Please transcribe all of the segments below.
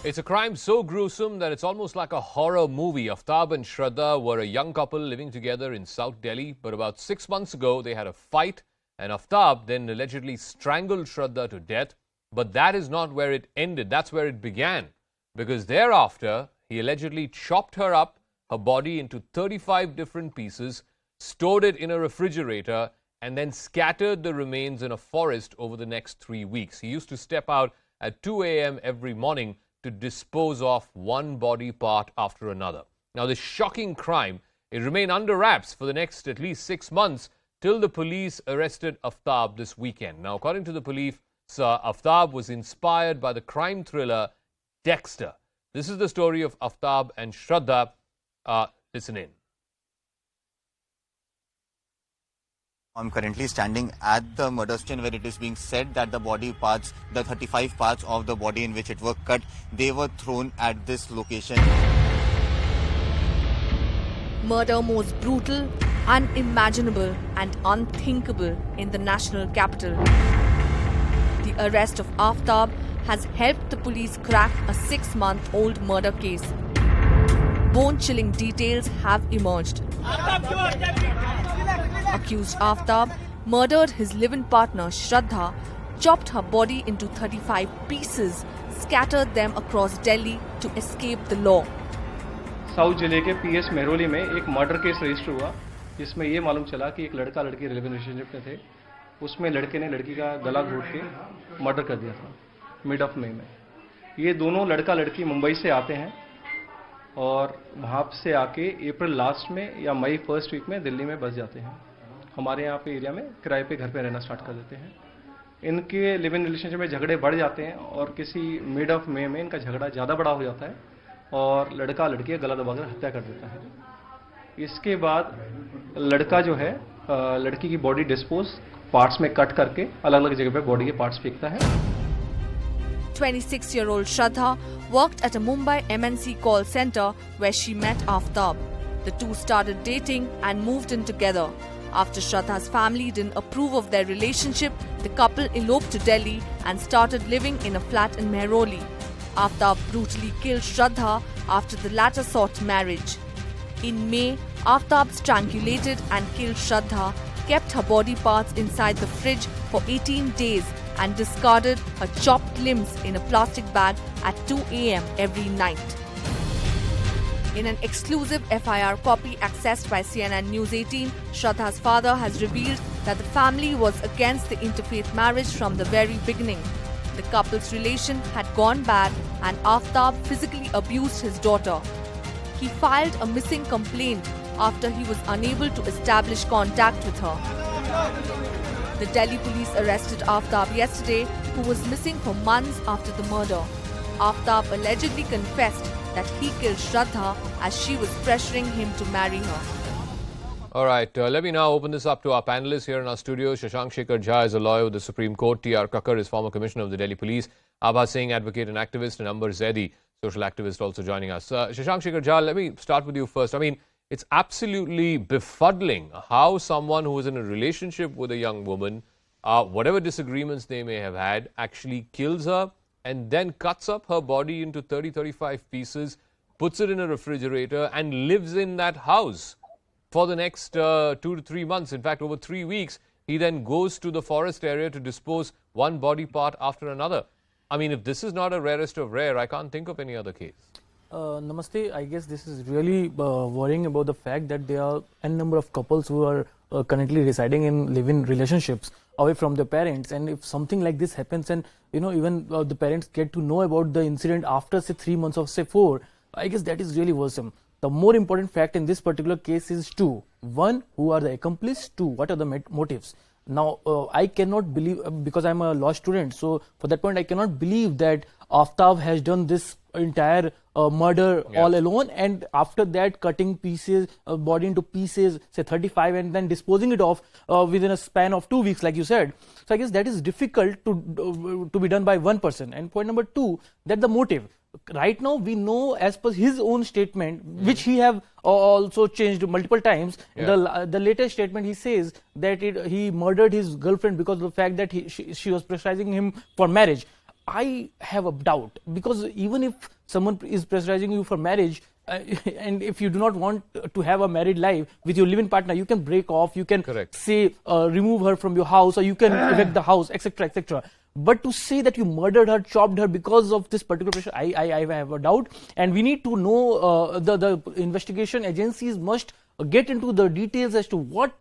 It's a crime so gruesome that it's almost like a horror movie. Aaftab and Shraddha were a young couple living together in South Delhi, but about 6 months ago they had a fight and Aaftab then allegedly strangled Shraddha to death. But that is not where it ended, that's where it began. Because thereafter, he allegedly chopped her up, her body into 35 different pieces, stored it in a refrigerator, and then scattered the remains in a forest over the next 3 weeks. He used to step out at 2 a.m. every morning to dispose of one body part after another. Now, this shocking crime, it remained under wraps for the next at least 6 months till the police arrested Aaftab this weekend. Now, according to the police, Aaftab was inspired by the crime thriller Dexter. This is the story of Aaftab and Shraddha. Listen in. I'm currently standing at the murder scene where it is being said that the body parts, the 35 parts of the body in which it were cut, they were thrown at this location. Murder most brutal, unimaginable and unthinkable in the national capital. The arrest of Aaftab has helped the police crack a 6-month-old murder case. Bone-chilling details have emerged. Accused Aaftab murdered his live-in partner Shraddha, chopped her body into 35 pieces, scattered them across Delhi to escape the law. South जिले के PS Mehrauli में एक murder case register हुआ जिसमें ये मालूम चला कि एक लड़का लड़की रिलेशनशिप में थे, उसमें लड़के ने लड़की का गला घोट के मर्डर कर दिया था मिड ऑफ मई में। ये दोनों लड़का लड़की मुंबई से आते हैं और वहाँ से आके अप्रैल लास्ट में या मई फर्स्ट वीक में दिल्ली में बस जाते हैं। हमारे यहाँ पे एरिया में किराए पे घर पे रहना स्टार्ट कर देते हैं। इनके लिव इन रिलेशनशिप में झगड़े बढ़ जाते हैं और किसी मिड ऑफ मई में इनका झगड़ा ज़्यादा बड़ा हो जाता है और लड़का लड़की का गला दबाकर हत्या कर देता है। इसके बाद लड़का जो है लड़की की बॉडी डिस्पोज पार्ट्स में कट करके अलग अलग जगह पे बॉडी के पार्ट्स फेंकता है। 26-year-old Shraddha worked at a Mumbai MNC call center where she met Aaftab. The two started dating and moved in together. After Shraddha's family didn't approve of their relationship, the couple eloped to Delhi and started living in a flat in Mehroli. Aaftab brutally killed Shraddha after the latter sought marriage. In May, Aaftab strangulated and killed Shraddha, kept her body parts inside the fridge for 18 days and discarded her chopped limbs in a plastic bag at 2 a.m. every night. In an exclusive FIR copy accessed by CNN News 18, Shraddha's father has revealed that the family was against the interfaith marriage from the very beginning. The couple's relation had gone bad and Aaftab physically abused his daughter. He filed a missing complaint after he was unable to establish contact with her. The Delhi police arrested Aaftab yesterday, who was missing for months after the murder. Aaftab allegedly confessed that he killed Shraddha as she was pressuring him to marry her. All right, let me now open this up to our panelists here in our studio. Shashank Shekhar Jha is a lawyer with the Supreme Court. T.R. Kakkar is former commissioner of the Delhi Police. Abha Singh, advocate and activist, and Amber Zaidi, social activist, also joining us. Shashank Shekhar Jha, let me start with you first. I mean, it's absolutely befuddling how someone who is in a relationship with a young woman, whatever disagreements they may have had, actually kills her and then cuts up her body into 30-35 pieces, puts it in a refrigerator and lives in that house for the next 2 to 3 months. In fact, over 3 weeks, he then goes to the forest area to dispose one body part after another. I mean, if this is not a rarest of rare, I can't think of any other case. Namaste. I guess this is really worrying about the fact that there are a number of couples who are currently residing in live-in relationships away from their parents, and if something like this happens and even the parents get to know about the incident after say 3 months or say 4, I guess that is really worrisome. The more important fact in this particular case is two. One, who are the accomplices? Two, what are the motives? Now, I cannot believe, because I'm a law student, so for that point I cannot believe that Aaftab has done this entire murder all alone, and after that cutting pieces, body into pieces, say 35, and then disposing it off within a span of 2 weeks, like you said. So I guess that is difficult to be done by one person. And point number two, that the motive. Right now we know, as per his own statement, which he have also changed multiple times, the latest statement he says that he murdered his girlfriend because of the fact that she was pressurizing him for marriage. I have a doubt, because even if someone is pressurizing you for marriage, and if you do not want to have a married life with your living partner, you can break off, you can Correct. say remove her from your house, or you can evict the house, etc., etc. But to say that you murdered her, chopped her because of this particular pressure, I have a doubt. And we need to know, the investigation agencies must get into the details as to what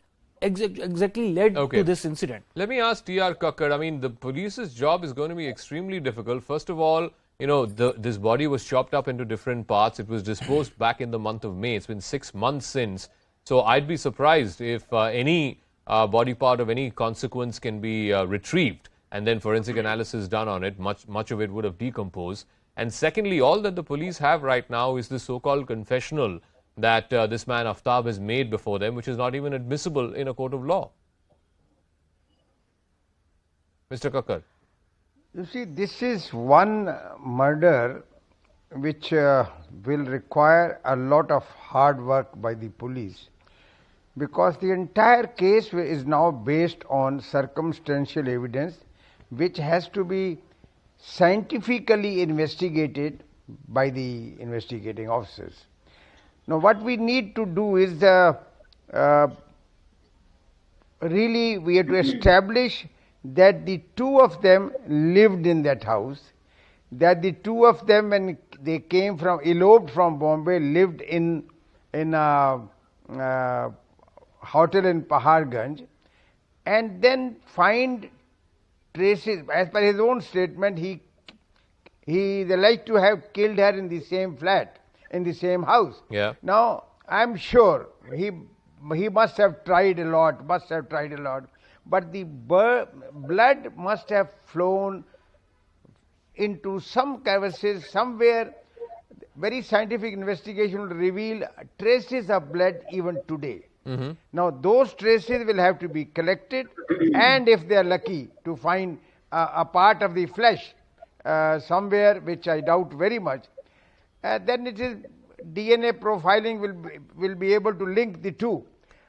exactly led to this incident. Let me ask T.R. Kakkar. I mean, the police's job is going to be extremely difficult. First of all, you know, this body was chopped up into different parts. It was disposed back in the month of May. It's been 6 months since. So I'd be surprised if any body part of any consequence can be retrieved and then forensic analysis done on it. Much of it would have decomposed. And secondly, all that the police have right now is this so-called confessional that this man Aaftab has made before them, which is not even admissible in a court of law. Mr. Kakkar. You see, this is one murder which will require a lot of hard work by the police, because the entire case is now based on circumstantial evidence which has to be scientifically investigated by the investigating officers. Now, what we need to do is really we have to establish that the two of them lived in that house, that the two of them, when they came from, eloped from Bombay, lived in a hotel in Paharganj, and then find traces. As per his own statement, he like to have killed her in the same flat, in the same house. Yeah. Now, I'm sure he must have tried a lot, but the blood must have flown into some crevices somewhere. Very scientific investigation will reveal traces of blood even today. Now, those traces will have to be collected, and if they are lucky to find a part of the flesh somewhere, which I doubt very much, then it is DNA profiling will be able to link the two.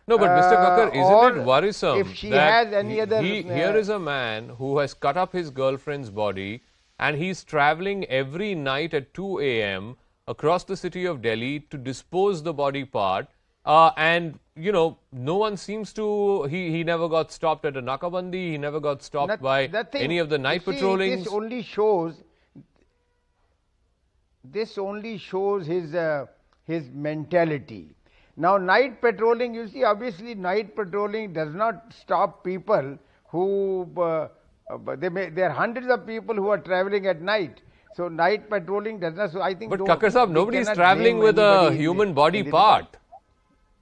No, but Mr. Kakkar, isn't it worrisome if she that has any other here is a man who has cut up his girlfriend's body and he's traveling every night at 2 a.m. across the city of Delhi to dispose the body part, and, you know, no one seems to, he never got stopped at a Nakabandi, he never got stopped by any of the night patrollings. This only shows his mentality. Now, night patrolling, you see, obviously night patrolling does not stop people who, there are hundreds of people who are travelling at night. So, night patrolling does not, so I think... But Kakkar Sahab, nobody is travelling with a human body part.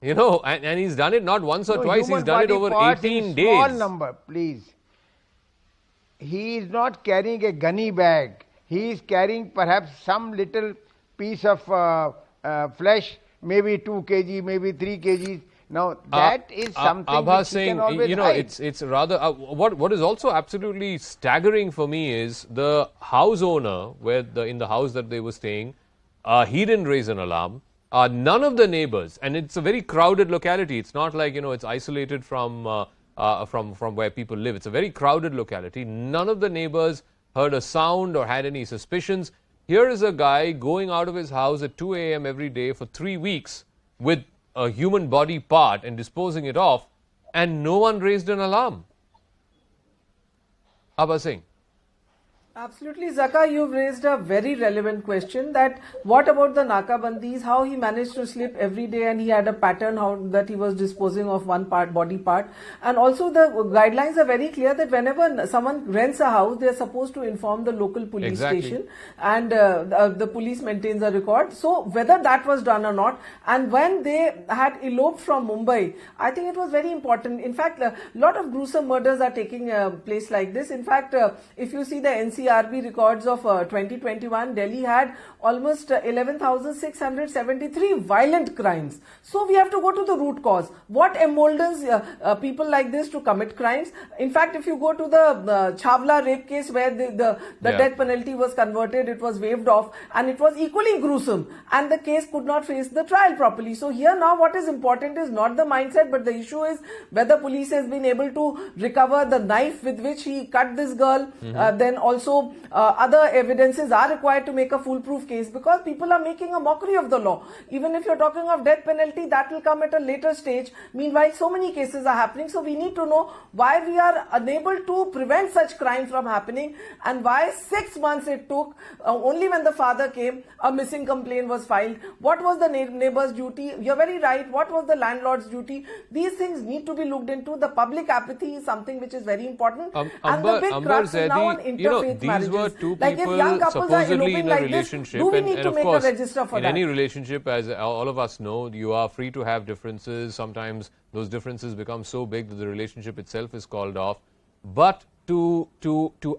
You know, and he's done it not once or twice, he's done it over 18 days. Small number, please. He is not carrying a gunny bag. He is carrying perhaps some little piece of flesh, maybe 2 kg, maybe 3 kgs. Now, that is something Abha which you can always you know, hide. it's rather, what is also absolutely staggering for me is the house owner, in the house that they were staying, he didn't raise an alarm. None of the neighbors, and it's a very crowded locality. It's not like, you know, it's isolated from where people live. It's a very crowded locality. None of the neighbors heard a sound or had any suspicions. Here is a guy going out of his house at 2 a.m. every day for 3 weeks with a human body part and disposing it off, and no one raised an alarm. Abha Singh. Absolutely, Zaka, you've raised a very relevant question that what about the Nakabandis, how he managed to slip every day and he had a pattern how that he was disposing of one body part. And also the guidelines are very clear that whenever someone rents a house, they are supposed to inform the local police station, and the police maintains a record. So whether that was done or not, and when they had eloped from Mumbai, I think it was very important. In fact, a lot of gruesome murders are taking place like this. In fact, if you see the NCRB records of 2021, Delhi had almost 11,673 violent crimes. So we have to go to the root cause. What emboldens people like this to commit crimes? In fact, if you go to the Chawla rape case where the death penalty was converted, it was waived off, and it was equally gruesome, and the case could not face the trial properly. So here now what is important is not the mindset, but the issue is whether police has been able to recover the knife with which he cut this girl, then also also other evidences are required to make a foolproof case, because people are making a mockery of the law. Even if you're talking of death penalty, that will come at a later stage. Meanwhile, so many cases are happening. So we need to know why we are unable to prevent such crime from happening, and why 6 months it took. Only when the father came, a missing complaint was filed. What was the neighbor's duty? You're very right. What was the landlord's duty? These things need to be looked into. The public apathy is something which is very important. And the big crux is now on interfaith marriages. These were two like if people young couples are supposedly eloping in a like this, relationship, do we need and to of make course, a register for in that? any relationship, as all of us know, you are free to have differences. Sometimes those differences become so big that the relationship itself is called off. But to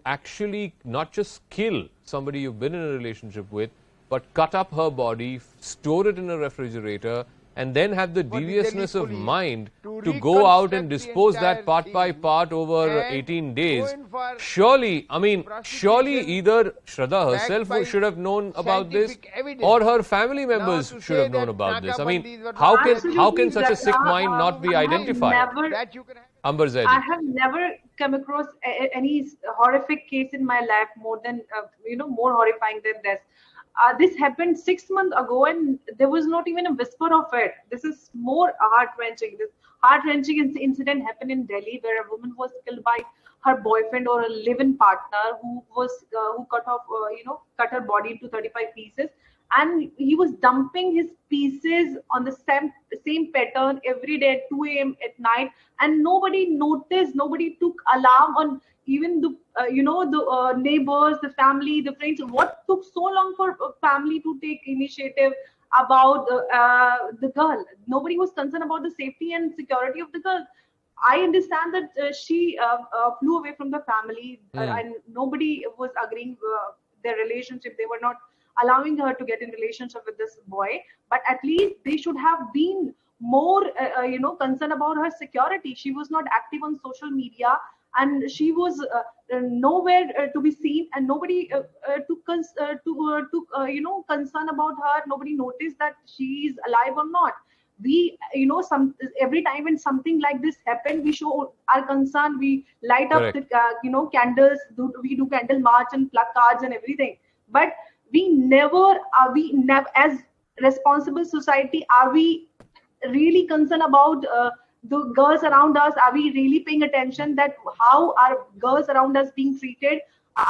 actually not just kill somebody you've been in a relationship with, but cut up her body, store it in a refrigerator, and then have the deviousness of mind to go out and dispose that part by part over 18 days. Surely, I mean, surely either Shraddha herself should have known about this, or her family members should have known about this. I mean, how can such a sick mind not be identified? Amber Zaidi. I have never come across any horrific case in my life more than, more horrifying than this. This happened 6 months ago, and there was not even a whisper of it. This is more heart-wrenching. This heart-wrenching incident happened in Delhi, where a woman was killed by her boyfriend or a live-in partner who cut her body into 35 pieces, and he was dumping his pieces on the same pattern every day at 2 a.m. at night, and nobody noticed. Nobody took alarm on. Even the neighbors, the family, the friends. What took so long for family to take initiative about the girl? Nobody was concerned about the safety and security of the girl. I understand that she flew away from the family, and nobody was agreeing their relationship. They were not allowing her to get in relationship with this boy. But at least they should have been more, concerned about her security. She was not active on social media, and she was nowhere to be seen, and nobody took concern about her. Nobody noticed that she is alive or not. We, every time when something like this happened, we show our concern. We light up the, candles. We do candle march and placards and everything. But we never, as responsible society, are we really concerned about the girls around us? Are we really paying attention that how are girls around us being treated,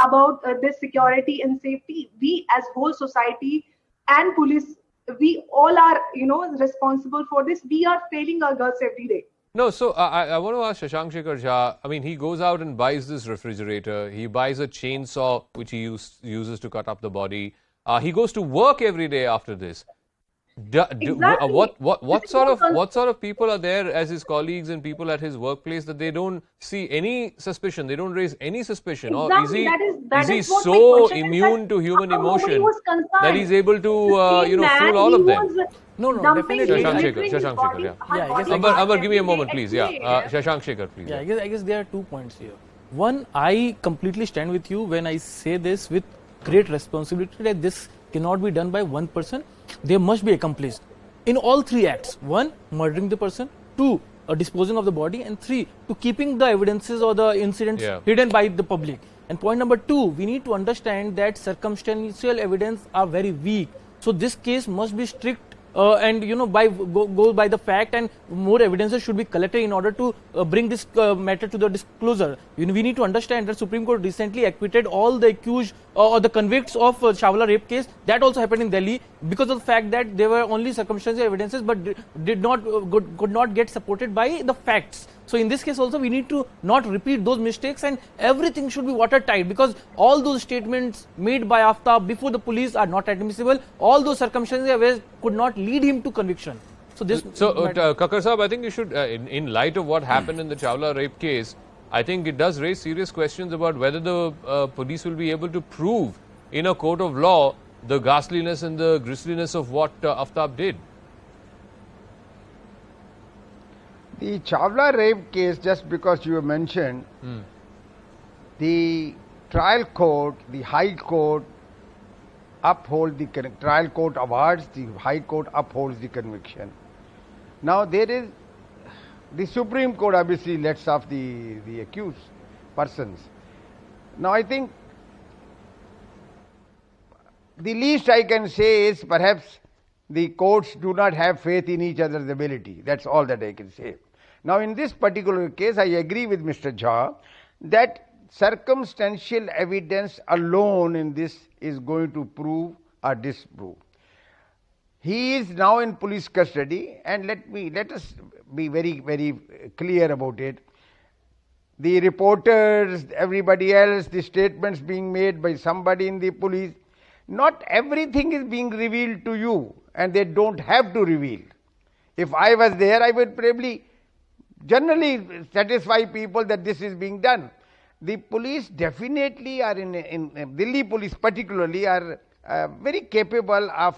about their security and safety? We as whole society and police, we all are, responsible for this. We are failing our girls every day. No, so I want to ask Shashank Shekhar Jha. I mean, he goes out and buys this refrigerator. He buys a chainsaw, which he uses to cut up the body. He goes to work every day after this. Exactly. What sort of people are there as his colleagues and people at his workplace that they don't see any suspicion? They don't raise any suspicion, exactly. or is he so immune to human emotion that he's able to fool all of them? No, definitely. Shashank Shekhar, yeah. Amber, give me a moment, please. Yeah, Shashank Shekhar, please. Yeah, I guess there are 2 points here. One, I completely stand with you when I say this with great responsibility that this cannot be done by one person. There must be accomplice in all 3 acts. 1, murdering the person. 2, disposing of the body. And 3, to keeping the evidences or the incidents hidden by the public. And point number 2, we need to understand that circumstantial evidence are very weak. So this case must be strict and go by the fact, and more evidences should be collected in order to bring this matter to the disclosure. We need to understand that Supreme Court recently acquitted all the accused or the convicts of Chawla rape case. That also happened in Delhi because of the fact that there were only circumstantial evidences but could not get supported by the facts. So in this case also we need to not repeat those mistakes, and everything should be watertight, because all those statements made by Aaftab before the police are not admissible. All those circumstances could not lead him to conviction. So Kakkar Sahab, I think you should, in light of what happened in the Chawla rape case, I think it does raise serious questions about whether the police will be able to prove in a court of law the ghastliness and the grisliness of what Aaftab did. The Chawla rape case, just because you mentioned, the trial court, the High Court upholds the trial court awards, the High Court upholds the conviction. Now there is the Supreme Court obviously lets off the accused persons. Now I think the least I can say is perhaps the courts do not have faith in each other's ability. That's all that I can say. Now, in this particular case, I agree with Mr. Jha that circumstantial evidence alone in this is going to prove or disprove. He is now in police custody, and let us be very, very clear about it. The reporters, everybody else, the statements being made by somebody in the police, not everything is being revealed to you, and they don't have to reveal. If I was there, I would probably generally satisfy people that this is being done. The police definitely are in Delhi police particularly are very capable of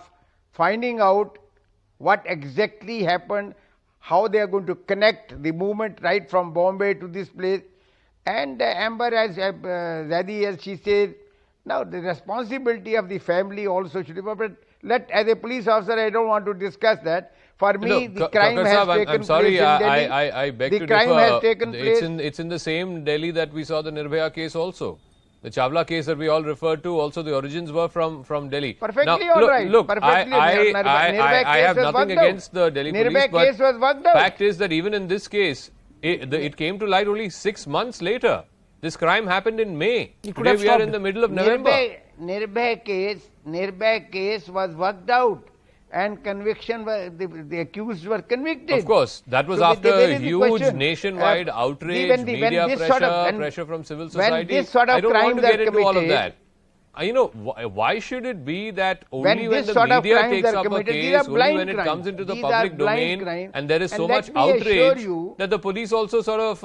finding out what exactly happened, how they are going to connect the movement right from Bombay to this place. And Amber, as Zadi, as she said, now the responsibility of the family also should be, but as a police officer, I don't want to discuss that. For me, the crime has taken place in Delhi. I beg to differ. The crime has taken place. It's in the same Delhi that we saw the Nirbhaya case also. The Chawla case that we all referred to, also the origins were from Delhi. Perfectly now, all right. Look, Perfectly I have nothing against the Delhi police, case was worked but out. fact is that even in this case, it came to light only 6 months later. This crime happened in May. Today we are in the middle of November. Nirbhaya case was worked out, and conviction the accused were convicted. Of course, that was after huge nationwide outrage, media pressure from civil society. I don't want to get into all of that. You know, why should it be that only when the media takes up a case, only when it comes into the public domain, and there is so much outrage, that the police also sort of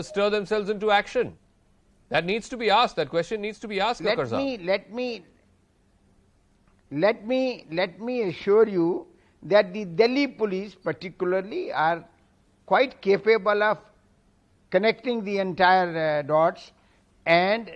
stir themselves into action? That needs to be asked. That question needs to be asked. Let me assure you that the Delhi police particularly are quite capable of connecting the entire dots and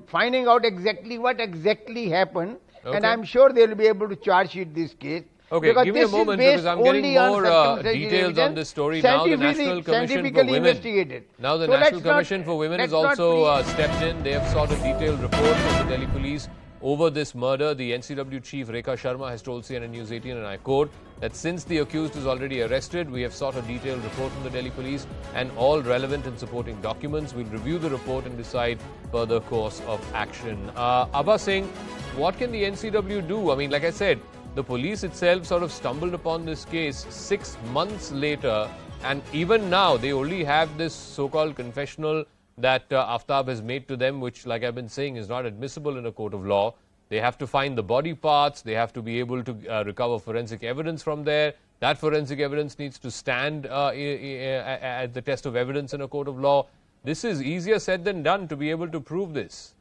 finding out exactly what exactly happened, and I'm sure they will be able to charge sheet this case. Okay, give me a moment because I'm getting more details on this story. Now the National Commission for Women. Now the National Commission for Women has also stepped in. They have sought a detailed report from the Delhi police over this murder. The NCW chief Rekha Sharma has told CNN News 18, and I quote, that since the accused is already arrested, we have sought a detailed report from the Delhi police and all relevant and supporting documents. We'll review the report and decide further course of action. Abba Singh, what can the NCW do? I mean, like I said, the police itself sort of stumbled upon this case 6 months later, and even now they only have this so-called confessional that Aaftab has made to them, which, like I've been saying, is not admissible in a court of law. They have to find the body parts. They have to be able to recover forensic evidence from there. That forensic evidence needs to stand at the test of evidence in a court of law. This is easier said than done to be able to prove this.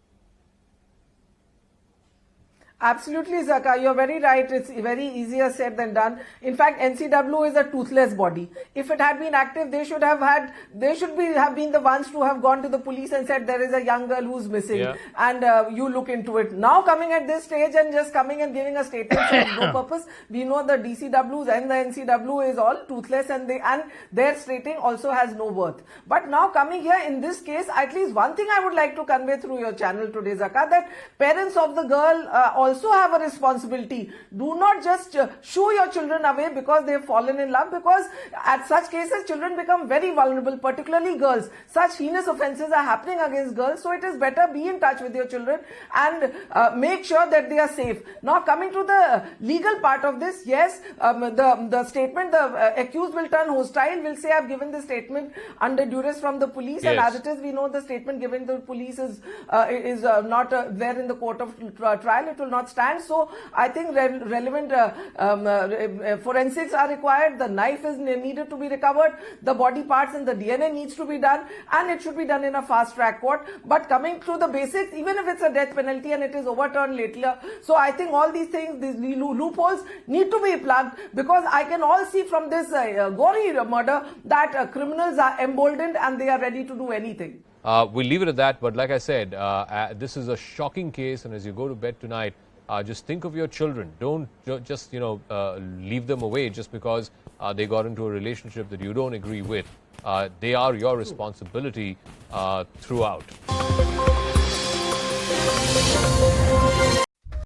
Absolutely, Zaka. You're very right. It's very easier said than done. In fact, NCW is a toothless body. If it had been active, they should have been the ones to have gone to the police and said there is a young girl who's missing, and you look into it. Now coming at this stage and just coming and giving a statement serves no purpose. We know the DCWs and the NCW is all toothless, and their stating also has no worth. But now coming here in this case, at least one thing I would like to convey through your channel today, Zaka, that parents of the girl also have a responsibility. Do not just shoo your children away because they have fallen in love, because at such cases children become very vulnerable, particularly girls. Such heinous offences are happening against girls, so it is better be in touch with your children and make sure that they are safe. Now coming to the legal part of this, yes, the statement, the accused will turn hostile, will say I have given this statement under duress from the police, and as it is, we know the statement given to the police is not there in the court of trial. It will not stand. So I think relevant forensics are required. The knife is needed to be recovered. The body parts and the DNA needs to be done, and it should be done in a fast track court. But coming to the basics, even if it's a death penalty and it is overturned later, so I think all these things, these loopholes need to be plugged, because I can all see from this gory murder that criminals are emboldened and they are ready to do anything. We'll leave it at that, but like I said, this is a shocking case, and as you go to bed tonight, just think of your children. Don't just, leave them away just because they got into a relationship that you don't agree with. They are your responsibility throughout.